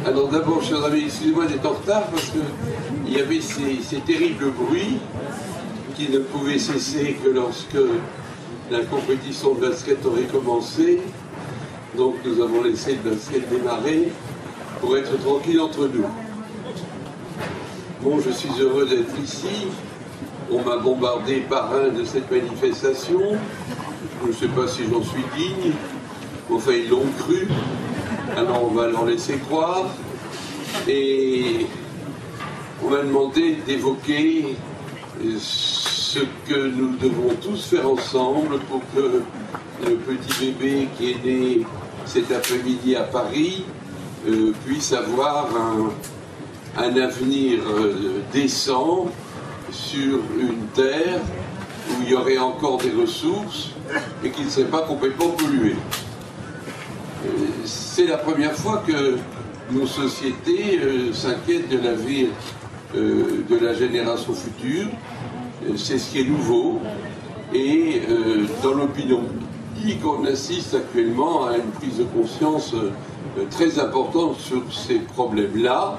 Alors d'abord, chers amis, excusez-moi d'être en retard parce qu'il y avait ces terribles bruits qui ne pouvaient cesser que lorsque la compétition de basket aurait commencé. Donc nous avons laissé le basket démarrer pour être tranquille entre nous. Bon, je suis heureux d'être ici. On m'a bombardé parrain de cette manifestation. Je ne sais pas si j'en suis digne. Enfin, ils l'ont cru. Alors on va leur laisser croire. Et on m'a demandé d'évoquer ce que nous devons tous faire ensemble pour que le petit bébé qui est né cet après-midi à Paris puisse avoir un avenir décent sur une terre où il y aurait encore des ressources et qui ne serait pas complètement pollué. C'est la première fois que nos sociétés s'inquiètent de l'avenir de la génération future. C'est ce qui est nouveau. Et dans l'opinion publique, on assiste actuellement à une prise de conscience très importante sur ces problèmes-là.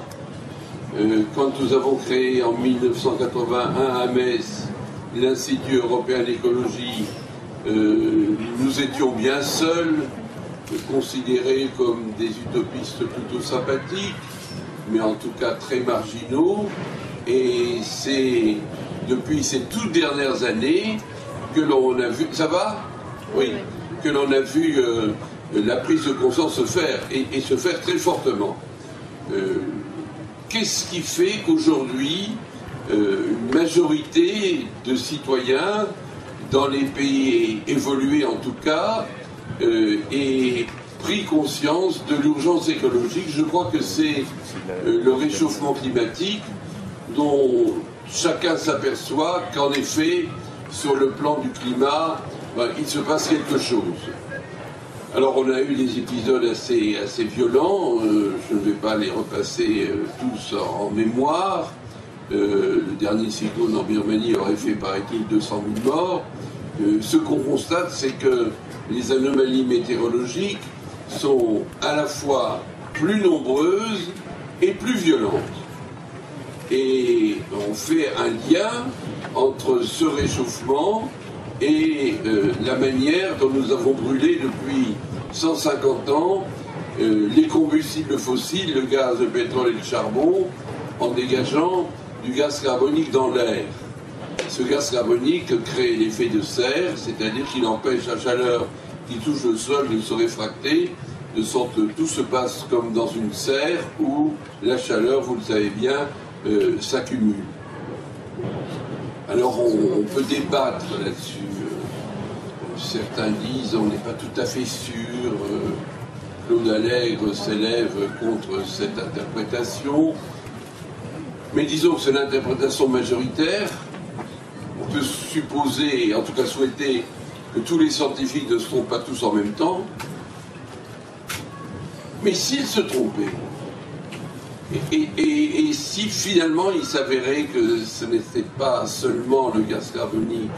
Quand nous avons créé en 1981 à Metz l'Institut européen d'écologie, nous étions bien seuls, considérés comme des utopistes plutôt sympathiques, mais en tout cas très marginaux. Et c'est depuis ces toutes dernières années que l'on a vu... Ça va ? Oui. Que l'on a vu la prise de conscience se faire, et se faire très fortement. Qu'est-ce qui fait qu'aujourd'hui, une majorité de citoyens, dans les pays évolués en tout cas, ait pris conscience de l'urgence écologique? Je crois que c'est le réchauffement climatique dont chacun s'aperçoit qu'en effet, sur le plan du climat, il se passe quelque chose. Alors on a eu des épisodes assez violents, je ne vais pas les repasser tous en mémoire. Le dernier cyclone en Birmanie aurait fait, paraît-il, 200 000 morts. Ce qu'on constate, c'est que les anomalies météorologiques sont à la fois plus nombreuses et plus violentes. Et on fait un lien entre ce réchauffement et la manière dont nous avons brûlé depuis 150 ans les combustibles fossiles, le gaz, le pétrole et le charbon, en dégageant du gaz carbonique dans l'air. Ce gaz carbonique crée l'effet de serre, c'est-à-dire qu'il empêche la chaleur qui touche le sol de se réfracter, de sorte que tout se passe comme dans une serre où la chaleur, vous le savez bien, s'accumule. Alors on peut débattre là-dessus. Certains disent on n'est pas tout à fait sûr. Claude Allègre s'élève contre cette interprétation. Mais disons que c'est l'interprétation majoritaire. On peut supposer, en tout cas souhaiter, que tous les scientifiques ne se trompent pas tous en même temps. Mais s'ils se trompaient, et si finalement il s'avérait que ce n'était pas seulement le gaz carbonique,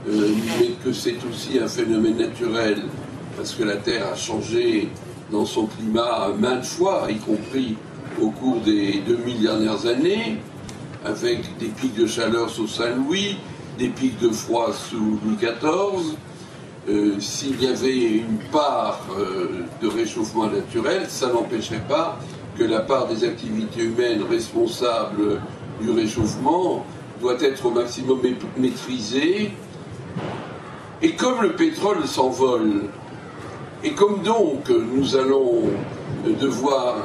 mais que c'est aussi un phénomène naturel, parce que la Terre a changé dans son climat maintes fois, y compris au cours des 2000 dernières années, avec des pics de chaleur sous Saint-Louis, des pics de froid sous Louis XIV. S'il y avait une part de réchauffement naturel, ça n'empêcherait pas que la part des activités humaines responsables du réchauffement doit être au maximum maîtrisée. Et comme le pétrole s'envole, et comme donc nous allons devoir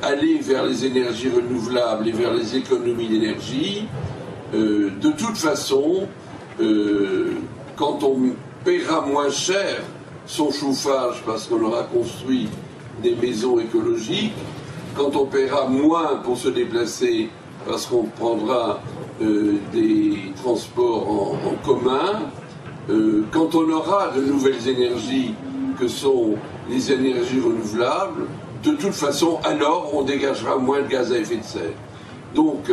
aller vers les énergies renouvelables et vers les économies d'énergie, de toute façon, quand on paiera moins cher son chauffage parce qu'on aura construit des maisons écologiques, quand on paiera moins pour se déplacer parce qu'on prendra des transports en commun, quand on aura de nouvelles énergies que sont les énergies renouvelables, de toute façon, alors on dégagera moins de gaz à effet de serre. Donc,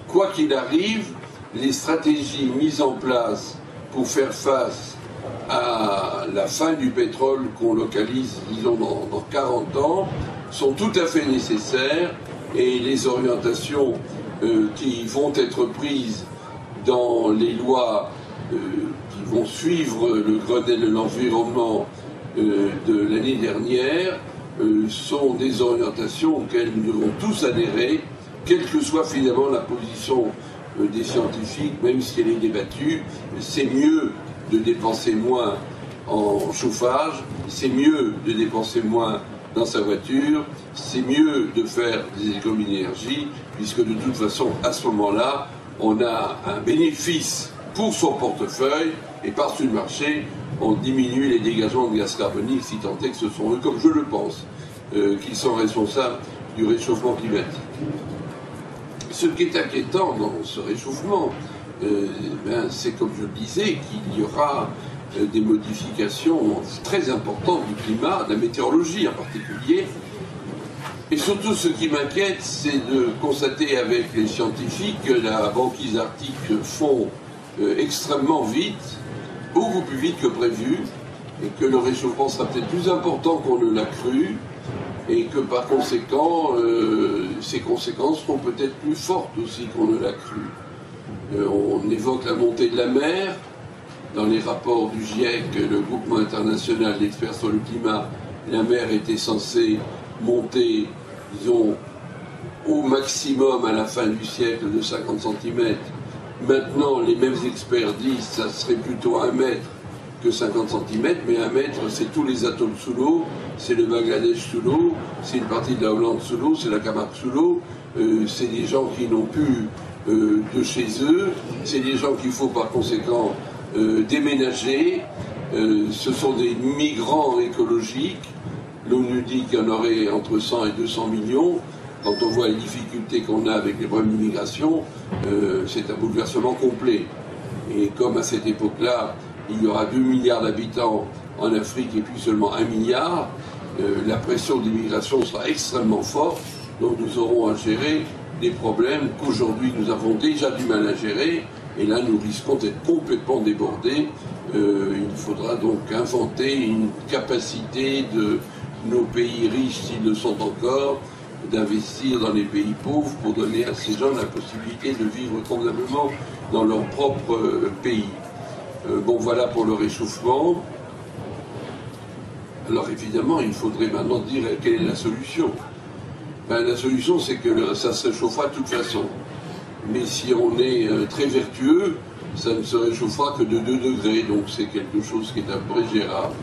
quoi qu'il arrive, les stratégies mises en place pour faire face à la fin du pétrole qu'on localise, disons, dans 40 ans, sont tout à fait nécessaires, et les orientations qui vont être prises dans les lois qui vont suivre le Grenelle de l'environnement de l'année dernière sont des orientations auxquelles nous devons tous adhérer, quelle que soit finalement la position des scientifiques, même si elle est débattue. C'est mieux de dépenser moins en chauffage, c'est mieux de dépenser moins dans sa voiture, c'est mieux de faire des économies d'énergie, puisque de toute façon, à ce moment-là, on a un bénéfice pour son portefeuille, et par-dessus le marché, on diminue les dégagements de gaz carbonique, si tant est que ce sont eux, comme je le pense, qui sont responsables du réchauffement climatique. Ce qui est inquiétant dans ce réchauffement, c'est, comme je le disais, qu'il y aura des modifications très importantes du climat, de la météorologie en particulier. Et surtout, ce qui m'inquiète, c'est de constater avec les scientifiques que la banquise arctique fond extrêmement vite, beaucoup plus vite que prévu, et que le réchauffement sera peut-être plus important qu'on ne l'a cru, et que par conséquent, ces conséquences seront peut-être plus fortes aussi qu'on ne l'a cru. On évoque la montée de la mer. Dans les rapports du GIEC, le groupement international d'experts sur le climat, la mer était censée monter, disons, au maximum à la fin du siècle de 50 cm. Maintenant, les mêmes experts disent que ça serait plutôt 1 mètre que 50 cm, mais 1 mètre, c'est tous les atolls sous l'eau, c'est le Bangladesh sous l'eau, c'est une partie de la Hollande sous l'eau, c'est la Camargue sous l'eau, c'est des gens qui n'ont plus de chez eux, c'est des gens qu'il faut par conséquent déménager, ce sont des migrants écologiques. L'ONU dit qu'il y en aurait entre 100 et 200 millions. Quand on voit les difficultés qu'on a avec les problèmes d'immigration, c'est un bouleversement complet. Et comme à cette époque-là, il y aura 2 milliards d'habitants en Afrique et puis seulement 1 milliard, la pression d'immigration sera extrêmement forte, donc nous aurons à gérer des problèmes qu'aujourd'hui nous avons déjà du mal à gérer, et là nous risquons d'être complètement débordés. Il faudra donc inventer une capacité de nos pays riches, s'ils le sont encore, d'investir dans les pays pauvres pour donner à ces gens la possibilité de vivre convenablement dans leur propre pays. Bon, voilà pour le réchauffement. Alors évidemment, il faudrait maintenant dire quelle est la solution. La solution, c'est que ça se réchauffera de toute façon. Mais si on est très vertueux, ça ne se réchauffera que de 2 degrés, donc c'est quelque chose qui est un peu gérable.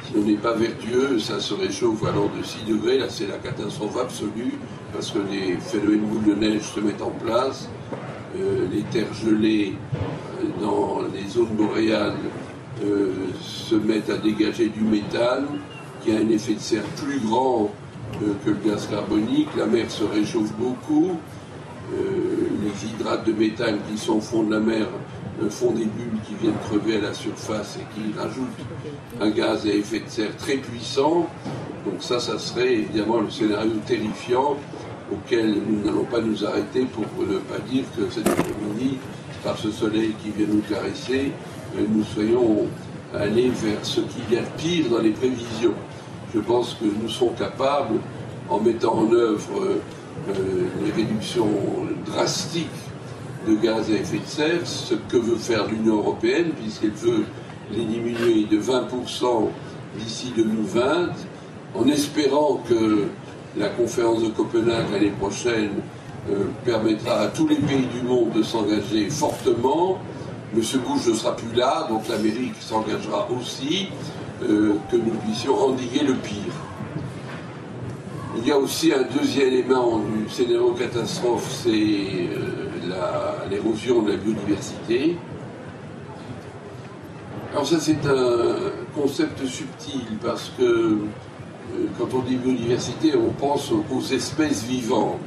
Si on n'est pas vertueux, ça se réchauffe alors de 6 degrés, là c'est la catastrophe absolue, parce que les phénomènes boule de neige se mettent en place, les terres gelées dans les zones boréales se mettent à dégager du méthane, qui a un effet de serre plus grand que le gaz carbonique, la mer se réchauffe beaucoup, les hydrates de méthane qui sont au fond de la mer font des bulles qui viennent crever à la surface et qui rajoutent un gaz à effet de serre très puissant. Donc ça serait évidemment le scénario terrifiant auquel nous n'allons pas nous arrêter pour ne pas dire que cet après-midi, par ce soleil qui vient nous caresser, nous soyons allés vers ce qu'il y a de pire dans les prévisions. Je pense que nous serons capables, en mettant en œuvre les réductions drastiques de gaz à effet de serre, ce que veut faire l'Union européenne, puisqu'elle veut les diminuer de 20% d'ici 2020, en espérant que la conférence de Copenhague l'année prochaine permettra à tous les pays du monde de s'engager fortement. M. Bush ne sera plus là, donc l'Amérique s'engagera aussi, que nous puissions endiguer le pire. Il y a aussi un deuxième élément du scénario catastrophe, c'est l'érosion de la biodiversité. Alors ça c'est un concept subtil parce que quand on dit biodiversité, on pense aux espèces vivantes,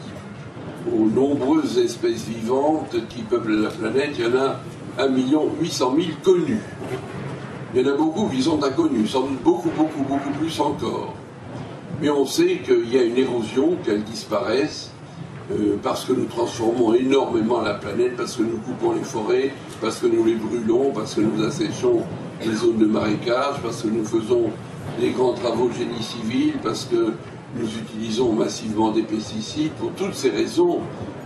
aux nombreuses espèces vivantes qui peuplent la planète. Il y en a 1 800 000 connues. Il y en a beaucoup qui sont inconnus, sans doute beaucoup plus encore. Mais on sait qu'il y a une érosion, qu'elles disparaissent, parce que nous transformons énormément la planète, parce que nous coupons les forêts, parce que nous les brûlons, parce que nous asséchons les zones de marécage, parce que nous faisons des grands travaux de génie civil, parce que nous utilisons massivement des pesticides. Pour toutes ces raisons,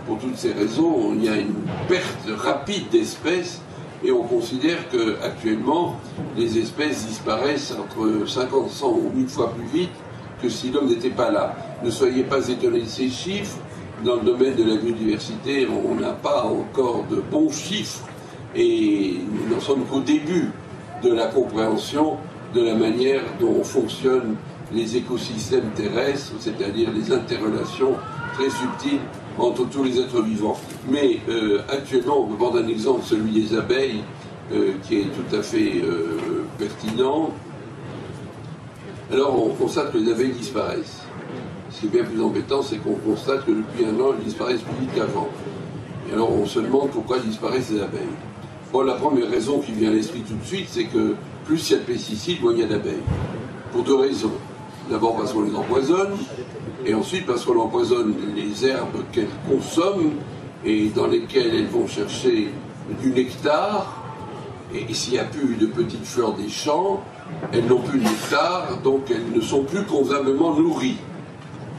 il y a une perte rapide d'espèces et on considère qu'actuellement, les espèces disparaissent entre 50, 100 ou 1000 fois plus vite que si l'homme n'était pas là. Ne soyez pas étonnés de ces chiffres. Dans le domaine de la biodiversité, on n'a pas encore de bons chiffres et nous n'en sommes qu'au début de la compréhension de la manière dont fonctionnent les écosystèmes terrestres, c'est-à-dire les interrelations très subtiles entre tous les êtres vivants. Mais actuellement, on peut prendre un exemple, celui des abeilles, qui est tout à fait pertinent. Alors on constate que les abeilles disparaissent. Ce qui est bien plus embêtant, c'est qu'on constate que depuis un an, elles disparaissent plus vite qu'avant. Et alors on se demande pourquoi disparaissent les abeilles. Bon, la première raison qui vient à l'esprit tout de suite, c'est que plus il y a de pesticides, moins il y a d'abeilles. Pour deux raisons. D'abord parce qu'on les empoisonne, et ensuite parce qu'on empoisonne les herbes qu'elles consomment et dans lesquelles elles vont chercher du nectar. Et s'il n'y a plus de petites fleurs des champs, elles n'ont plus de nectar, donc elles ne sont plus convenablement nourries.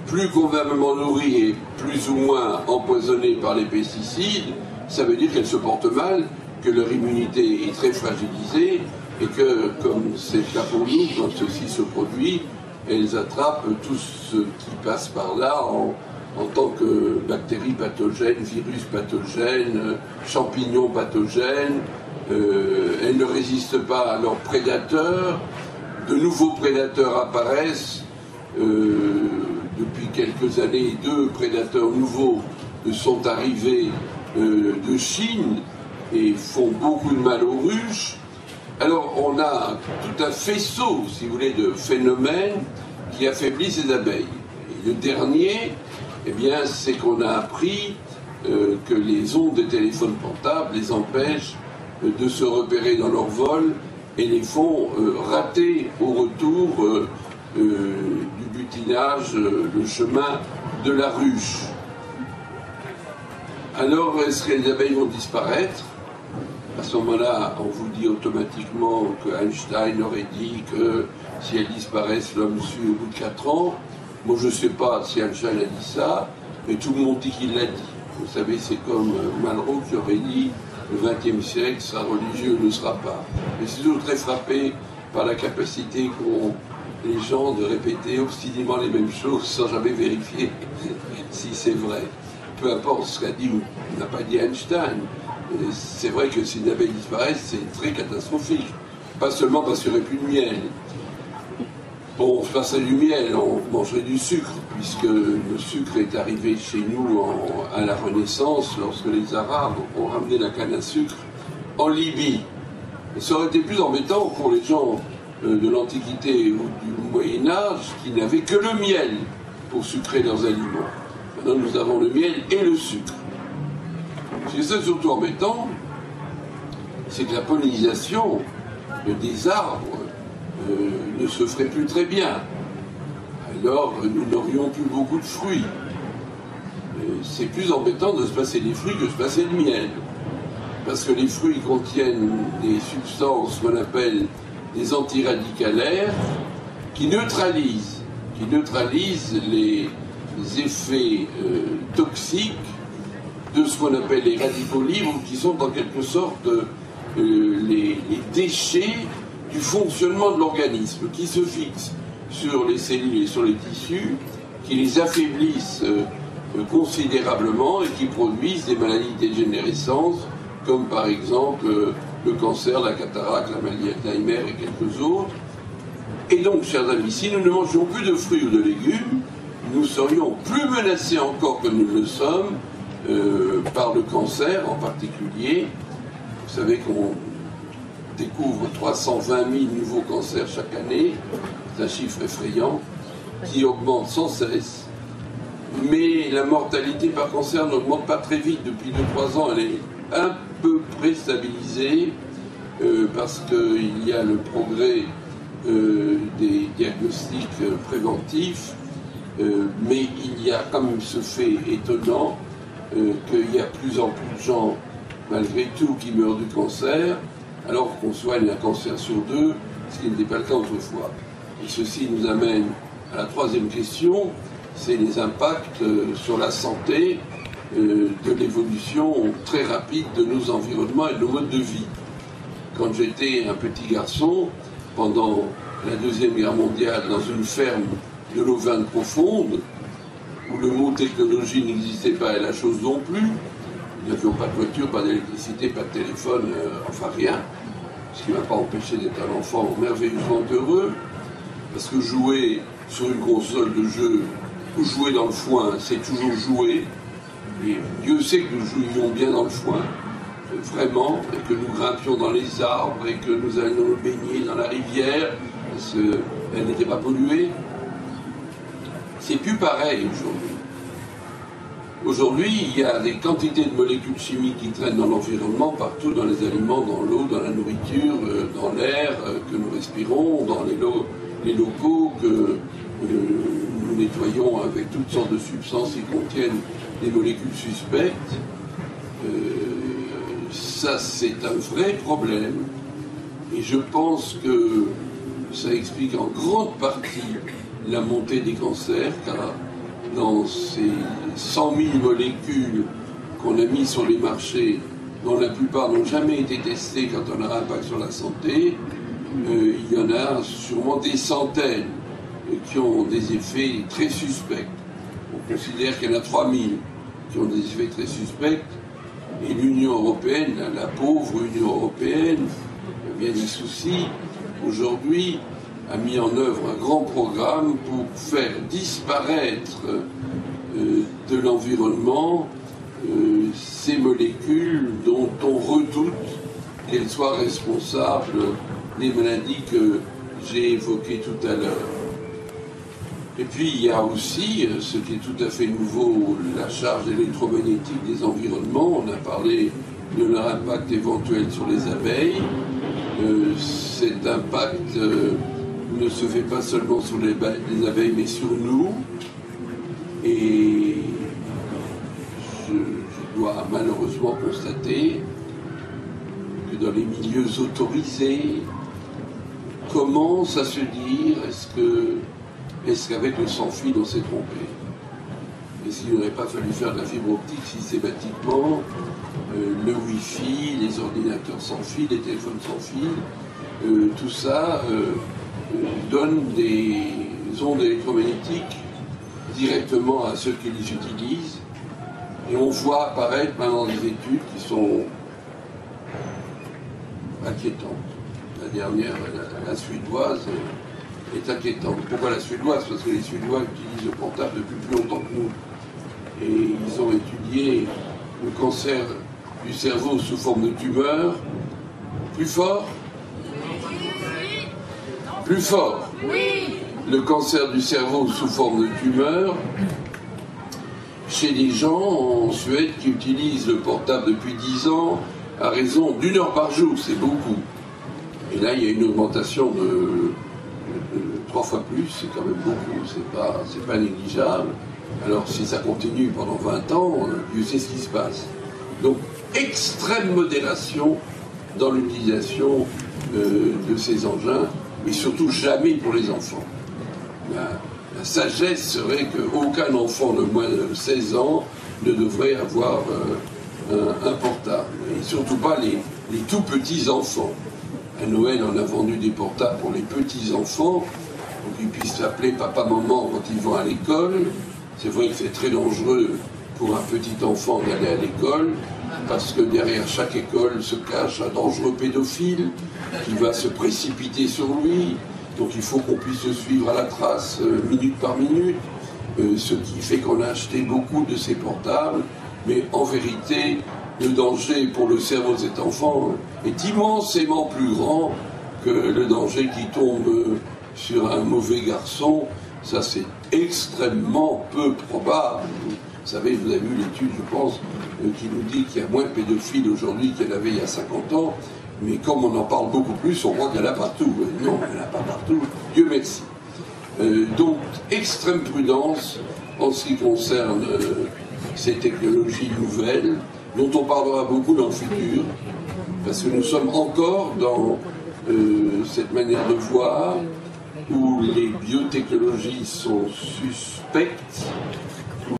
Plus convenablement nourries et plus ou moins empoisonnées par les pesticides, ça veut dire qu'elles se portent mal, que leur immunité est très fragilisée et que, comme c'est le cas pour nous, quand ceci se produit, elles attrapent tout ce qui passe par là en tant que bactéries pathogènes, virus pathogènes, champignons pathogènes. Elles ne résistent pas à leurs prédateurs. De nouveaux prédateurs apparaissent. Depuis quelques années, 2 prédateurs nouveaux sont arrivés de Chine et font beaucoup de mal aux ruches. Alors on a tout un faisceau, si vous voulez, de phénomènes qui affaiblissent les abeilles. Et le dernier, eh bien, c'est qu'on a appris que les ondes des téléphones portables les empêchent de se repérer dans leur vol et les font rater au retour du butinage, le chemin de la ruche. Alors, est-ce que les abeilles vont disparaître? À ce moment-là, on vous dit automatiquement que Einstein aurait dit que si elles disparaissent, l'homme suit au bout de 4 ans. Moi, je ne sais pas si Einstein a dit ça, mais tout le monde dit qu'il l'a dit. Vous savez, c'est comme Malraux qui aurait dit le XXe siècle sera religieux, ne sera pas. Mais c'est toujours très frappé par la capacité qu'ont les gens de répéter obstinément les mêmes choses sans jamais vérifier si c'est vrai. Peu importe ce qu'a dit ou n'a pas dit Einstein. C'est vrai que si les abeilles disparaissent, c'est très catastrophique. Pas seulement parce qu'il n'y aurait plus de miel. Bon, on se passerait du miel, on mangerait du sucre, puisque le sucre est arrivé chez nous à la Renaissance, lorsque les Arabes ont ramené la canne à sucre en Libye. Et ça aurait été plus embêtant pour les gens de l'Antiquité ou du Moyen-Âge qui n'avaient que le miel pour sucrer leurs aliments. Maintenant, nous avons le miel et le sucre. Ce qui est surtout embêtant, c'est que la pollinisation des arbres ne se ferait plus très bien. Alors, nous n'aurions plus beaucoup de fruits. C'est plus embêtant de se passer des fruits que de se passer le miel. Parce que les fruits contiennent des substances qu'on appelle des antiradicalaires qui neutralisent les effets toxiques de ce qu'on appelle les radicaux libres, qui sont en quelque sorte les déchets du fonctionnement de l'organisme, qui se fixent sur les cellules et sur les tissus, qui les affaiblissent considérablement et qui produisent des maladies de dégénérescence, comme par exemple le cancer, la cataracte, la maladie d'Alzheimer et quelques autres. Et donc, chers amis, si nous ne mangions plus de fruits ou de légumes, nous serions plus menacés encore que nous le sommes par le cancer en particulier. Vous savez qu'on découvre 320 000 nouveaux cancers chaque année, c'est un chiffre effrayant, qui augmente sans cesse. Mais la mortalité par cancer n'augmente pas très vite. Depuis 2-3 ans, elle est à peu près stabilisée parce qu'il y a le progrès des diagnostics préventifs, mais il y a quand même ce fait étonnant qu'il y a plus en plus de gens, malgré tout, qui meurent du cancer, alors qu'on soigne un cancer sur 2, ce qui n'était pas le cas autrefois. Et ceci nous amène à la troisième question, c'est les impacts sur la santé de l'évolution très rapide de nos environnements et de nos modes de vie. Quand j'étais un petit garçon, pendant la Deuxième Guerre mondiale, dans une ferme de l'Auvergne profonde, où le mot technologie n'existait pas et la chose non plus, nous n'avions pas de voiture, pas d'électricité, pas de téléphone, enfin rien, ce qui ne m'a pas empêché d'être un enfant merveilleusement heureux, parce que jouer sur une console de jeu ou jouer dans le foin, c'est toujours jouer, et Dieu sait que nous jouions bien dans le foin, vraiment, et que nous grimpions dans les arbres, et que nous allions nous baigner dans la rivière, parce qu'elle n'était pas polluée. C'est plus pareil aujourd'hui. Aujourd'hui, il y a des quantités de molécules chimiques qui traînent dans l'environnement, partout, dans les aliments, dans l'eau, dans la nourriture, dans l'air que nous respirons, dans les locaux que nous nettoyons avec toutes sortes de substances qui contiennent des molécules suspectes. Ça, c'est un vrai problème. Et je pense que ça explique en grande partie la montée des cancers, car dans ces 100 000 molécules qu'on a mises sur les marchés, dont la plupart n'ont jamais été testées quand on a un impact sur la santé, il y en a sûrement des centaines qui ont des effets très suspects. On considère qu'il y en a 3000 qui ont des effets très suspects, et l'Union européenne, la pauvre Union européenne, bien des soucis, aujourd'hui, a mis en œuvre un grand programme pour faire disparaître de l'environnement ces molécules dont on redoute qu'elles soient responsables des maladies que j'ai évoquées tout à l'heure. Et puis il y a aussi, ce qui est tout à fait nouveau, la charge électromagnétique des environnements. On a parlé de leur impact éventuel sur les abeilles. Cet impact ne se fait pas seulement sur les abeilles, mais sur nous. Et je dois malheureusement constater que dans les milieux autorisés, commence à se dire, est-ce qu'avec le sans-fil on s'est trompé? Est-ce qu'il n'aurait pas fallu faire de la fibre optique systématiquement, le Wi-Fi, les ordinateurs sans fil, les téléphones sans fil, tout ça donne des ondes électromagnétiques directement à ceux qui les utilisent. Et on voit apparaître maintenant des études qui sont inquiétantes. La dernière, la suédoise, est inquiétante. Pourquoi la suédoise? Parce que les Suédois utilisent le portable depuis plus longtemps que nous. Et ils ont étudié le cancer du cerveau sous forme de tumeur. Plus fort? Plus fort? Oui. Le cancer du cerveau sous forme de tumeur chez des gens en Suède qui utilisent le portable depuis 10 ans à raison d'1 heure par jour, c'est beaucoup. Et là, il y a une augmentation de 3 fois plus, c'est quand même beaucoup, c'est pas négligeable. Alors si ça continue pendant 20 ans, Dieu sait ce qui se passe. Donc, extrême modération dans l'utilisation de ces engins, mais surtout jamais pour les enfants. La sagesse serait qu'aucun enfant de moins de 16 ans ne devrait avoir un portable. Et surtout pas les tout petits enfants. À Noël, on a vendu des portables pour les petits enfants, pour qu'ils puissent s'appeler papa-maman quand ils vont à l'école. C'est vrai que c'est très dangereux pour un petit enfant d'aller à l'école, parce que derrière chaque école se cache un dangereux pédophile qui va se précipiter sur lui. Donc il faut qu'on puisse se suivre à la trace, minute par minute, ce qui fait qu'on a acheté beaucoup de ces portables, mais en vérité, le danger pour le cerveau de cet enfant est immensément plus grand que le danger qui tombe sur un mauvais garçon. Ça, c'est extrêmement peu probable. Vous savez, vous avez vu l'étude, je pense, qui nous dit qu'il y a moins de pédophiles aujourd'hui qu'il y en avait il y a 50 ans, mais comme on en parle beaucoup plus, on voit qu'il y en a partout. Non, il n'y en a pas partout, Dieu merci. Donc, extrême prudence en ce qui concerne ces technologies nouvelles, dont on parlera beaucoup dans le futur, parce que nous sommes encore dans cette manière de voir où les biotechnologies sont suspectes